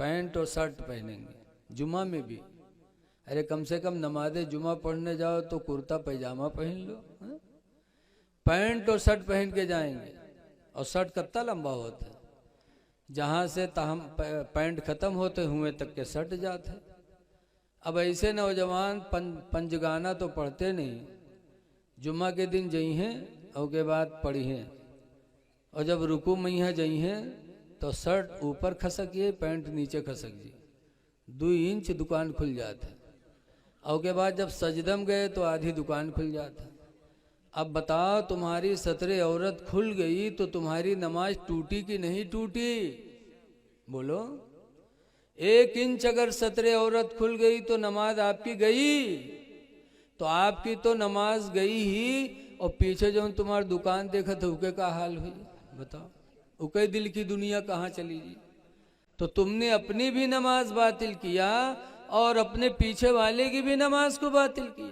Pant और shirt पहनेंगे, जुमा में भी। अरे कम से कम नमाज जुमा पढ़ने जाओ तो कुर्ता पैजामा पहन लो, हा? पैंट और शर्ट पहन के जाएंगे, और शर्ट कितना लंबा होता है, जहाँ से ताहम पैंट खत्म होते हुए तक के शर्ट जाते। अब ऐसे नौजवान पंजगाना तो पढ़ते नहीं, जुम्मा के दिन जई हैं और के बाद पढ़ी हैं, और जब रुकू मैया जई हैं तो शर्ट ऊपर खसकिए, पैंट नीचे खसक जी, 2 इंच दुकान खुल जाता। और के बाद जब सजदम गए तो आधी दुकान खुल जाता। अब बताओ तुम्हारी 17 औरत खुल गई तो तुम्हारी नमाज टूटी कि नहीं टूटी? बोलो। 1 इंच अगर 17 औरत खुल गई तो नमाज आपकी गई, तो आपकी तो नमाज गई ही, और पीछे जो तुम्हारी दुकान देखा तो उके का हाल हुई बताओ, उके दिल की दुनिया कहाँ चली जी? तो तुमने अपनी भी नमाज बातिल किया और अपने पीछे वाले की भी नमाज को बातिल किया।